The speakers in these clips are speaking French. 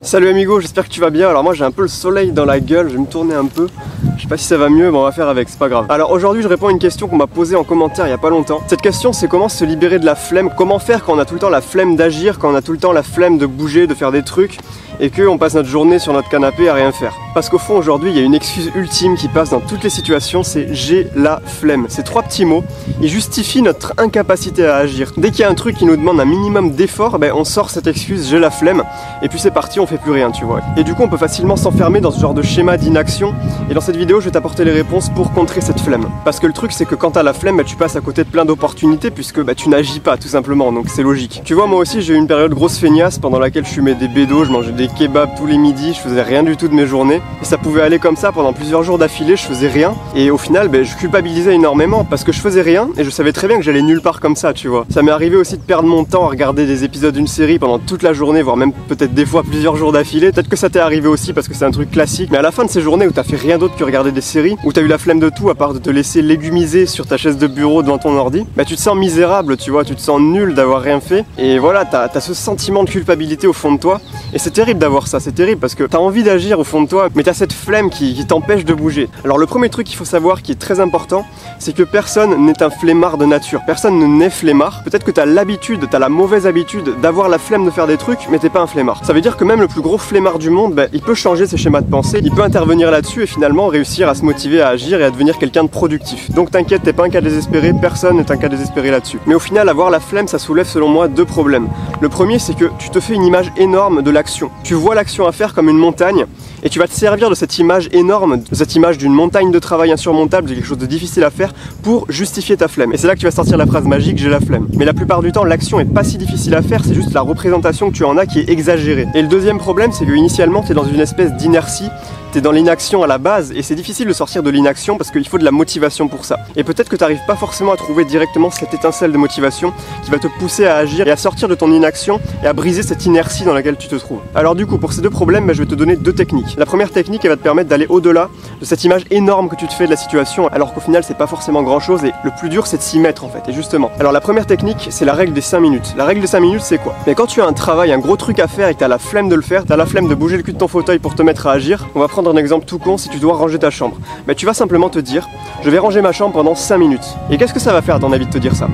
Salut amigo, j'espère que tu vas bien. Alors moi j'ai un peu le soleil dans la gueule, je vais me tourner un peu. Je sais pas si ça va mieux, mais on va faire avec, c'est pas grave. Alors aujourd'hui je réponds à une question qu'on m'a posée en commentaire il y a pas longtemps. Cette question c'est comment se libérer de la flemme, comment faire quand on a tout le temps la flemme d'agir, quand on a tout le temps la flemme de bouger, de faire des trucs et qu'on passe notre journée sur notre canapé à rien faire. Parce qu'au fond aujourd'hui il y a une excuse ultime qui passe dans toutes les situations, c'est j'ai la flemme. Ces trois petits mots, ils justifient notre incapacité à agir. Dès qu'il y a un truc qui nous demande un minimum d'effort, on sort cette excuse j'ai la flemme et puis c'est parti, on fait plus rien, tu vois. Et du coup on peut facilement s'enfermer dans ce genre de schéma d'inaction. Et dans cette vidéo je vais t'apporter les réponses pour contrer cette flemme. Parce que le truc c'est que quand t'as la flemme, tu passes à côté de plein d'opportunités puisque tu n'agis pas tout simplement, donc c'est logique. Tu vois, moi aussi j'ai eu une période grosse feignasse pendant laquelle je fumais des bédos, je mangeais des kebabs tous les midis, je faisais rien du tout de mes journées. Et ça pouvait aller comme ça pendant plusieurs jours d'affilée, je faisais rien. Et au final je culpabilisais énormément parce que je faisais rien et je savais très bien que j'allais nulle part comme ça, tu vois. Ça m'est arrivé aussi de perdre mon temps à regarder des épisodes d'une série pendant toute la journée, voire même peut-être des fois plusieurs jours d'affilée. Peut-être que ça t'est arrivé aussi parce que c'est un truc classique. Mais à la fin de ces journées où t'as fait rien d'autre que regarder des séries, où t'as eu la flemme de tout à part de te laisser légumiser sur ta chaise de bureau devant ton ordi, tu te sens misérable, tu vois, tu te sens nul d'avoir rien fait. Et voilà, t'as ce sentiment de culpabilité au fond de toi. Et c'est terrible d'avoir ça, c'est terrible parce que t'as envie d'agir au fond de toi, mais t'as cette flemme qui t'empêche de bouger. Alors le premier truc qu'il faut savoir qui est très important, c'est que personne n'est un flemmard de nature. Personne ne naît flemmard. Peut-être que t'as l'habitude, t'as la mauvaise habitude d'avoir la flemme de faire des trucs, mais t'es pas un flemmard. Ça veut dire que même le plus gros flemmard du monde, il peut changer ses schémas de pensée, il peut intervenir là-dessus et finalement réussir à se motiver à agir et à devenir quelqu'un de productif. Donc t'inquiète, t'es pas un cas désespéré, personne n'est un cas désespéré là-dessus. Mais au final, avoir la flemme, ça soulève selon moi deux problèmes. Le premier, c'est que tu te fais une image énorme de l'action. Tu vois l'action à faire comme une montagne et tu vas te servir de cette image énorme, de cette image d'une montagne de travail insurmontable, de quelque chose de difficile à faire pour justifier ta flemme. Et c'est là que tu vas sortir la phrase magique, j'ai la flemme. Mais la plupart du temps, l'action est pas si difficile à faire, c'est juste la représentation que tu en as qui est exagérée. Et le deuxième problème, c'est que initialement, tu es dans une espèce d'inertie. T'es dans l'inaction à la base et c'est difficile de sortir de l'inaction parce qu'il faut de la motivation pour ça. Et peut-être que t'arrives pas forcément à trouver directement cette étincelle de motivation qui va te pousser à agir et à sortir de ton inaction et à briser cette inertie dans laquelle tu te trouves. Alors du coup, pour ces deux problèmes, je vais te donner deux techniques. La première technique, elle va te permettre d'aller au-delà de cette image énorme que tu te fais de la situation alors qu'au final, c'est pas forcément grand-chose et le plus dur, c'est de s'y mettre en fait. Et justement, alors la première technique, c'est la règle des 5 minutes. La règle des 5 minutes, c'est quoi? Mais quand tu as un travail, un gros truc à faire et que t'as la flemme de le faire, t'as la flemme de bouger le cul de ton fauteuil pour te mettre à agir, on va prendre un exemple tout con, si tu dois ranger ta chambre, tu vas simplement te dire je vais ranger ma chambre pendant 5 minutes. Et qu'est-ce que ça va faire à ton avis de te dire ça?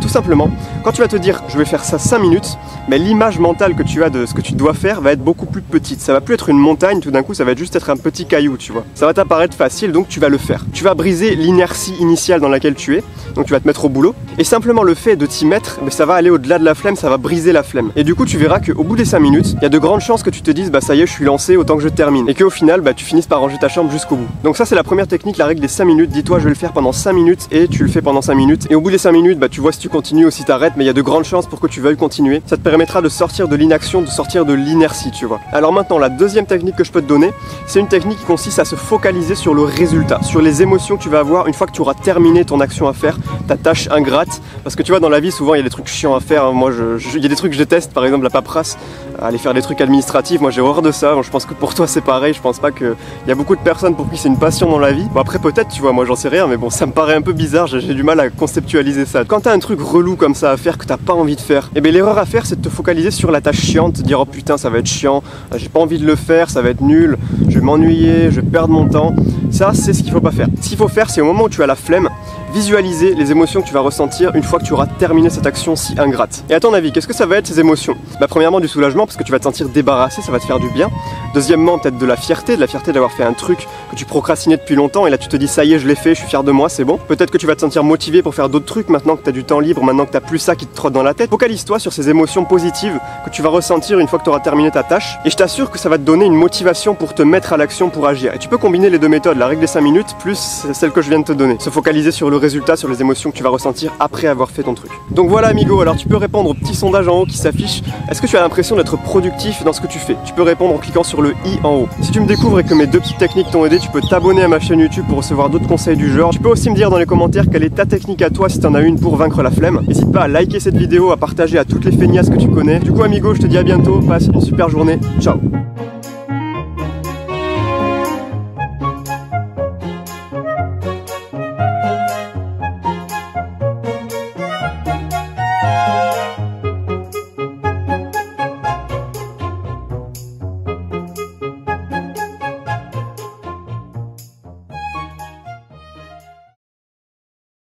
Tout simplement, quand tu vas te dire je vais faire ça 5 minutes, l'image mentale que tu as de ce que tu dois faire va être beaucoup plus petite. Ça va plus être une montagne, tout d'un coup ça va juste être un petit caillou, tu vois. Ça va t'apparaître facile, donc tu vas le faire. Tu vas briser l'inertie initiale dans laquelle tu es, donc tu vas te mettre au boulot. Et simplement le fait de t'y mettre, ça va aller au-delà de la flemme, ça va briser la flemme. Et du coup tu verras qu'au bout des 5 minutes, il y a de grandes chances que tu te dises ça y est, je suis lancé, autant que je termine. Et qu'au final, tu finisses par ranger ta chambre jusqu'au bout. Donc ça c'est la première technique, la règle des 5 minutes. Dis-toi je vais le faire pendant 5 minutes et tu le fais pendant 5 minutes. Et au bout des 5 minutes, tu vois si tu continues ou si t'arrêtes, mais il y a de grandes chances pour que tu veuilles continuer. Ça te permettra de sortir de l'inaction, de sortir de l'inertie, tu vois. Alors maintenant, la deuxième technique que je peux te donner, c'est une technique qui consiste à se focaliser sur le résultat, sur les émotions que tu vas avoir une fois que tu auras terminé ton action à faire, ta tâche ingrate. Parce que tu vois, dans la vie, souvent il y a des trucs chiants à faire. Moi, il y a des trucs que je déteste, par exemple la paperasse, aller faire des trucs administratifs. Moi j'ai horreur de ça. Je pense que pour toi c'est pareil. Je pense pas qu'il y a beaucoup de personnes pour qui c'est une passion dans la vie. Bon après peut-être, tu vois, moi j'en sais rien, mais bon ça me paraît un peu bizarre, j'ai du mal à conceptualiser ça. Quand t'as un truc relou comme ça à faire que t'as pas envie de faire, l'erreur à faire c'est de te focaliser sur la tâche chiante, te dire oh putain ça va être chiant, j'ai pas envie de le faire, ça va être nul, je vais m'ennuyer, je vais perdre mon temps. Ça c'est ce qu'il faut pas faire. Ce qu'il faut faire c'est au moment où tu as la flemme, visualiser les émotions que tu vas ressentir une fois que tu auras terminé cette action si ingrate. Et à ton avis, qu'est-ce que ça va être ces émotions? Premièrement du soulagement parce que tu vas te sentir débarrassé, ça va te faire du bien. Deuxièmement peut-être de la fierté d'avoir fait un truc que tu procrastinais depuis longtemps et là tu te dis ça y est je l'ai fait, je suis fier de moi, c'est bon. Peut-être que tu vas te sentir motivé pour faire d'autres trucs maintenant que tu as du temps libre, maintenant que tu n'as plus ça qui te trotte dans la tête. Focalise-toi sur ces émotions positives que tu vas ressentir une fois que tu auras terminé ta tâche et je t'assure que ça va te donner une motivation pour te mettre à l'action, pour agir. Et tu peux combiner les deux méthodes, la règle des 5 minutes plus celle que je viens de te donner. Se focaliser sur le résultat, sur les émotions que tu vas ressentir après avoir fait ton truc. Donc voilà amigo, alors tu peux répondre au petit sondage en haut qui s'affiche. Est-ce que tu as l'impression d'être productif dans ce que tu fais? Tu peux répondre en cliquant sur le i en haut. Si tu me découvres et que mes deux petites techniques t'ont aidé, tu peux t'abonner à ma chaîne YouTube pour recevoir d'autres conseils du genre. Tu peux aussi me dire dans les commentaires quelle est ta technique à toi si t'en as une pour vaincre la flemme. N'hésite pas à liker cette vidéo, à partager à toutes les feignasses que tu connais. Du coup amigo, je te dis à bientôt, passe une super journée, ciao.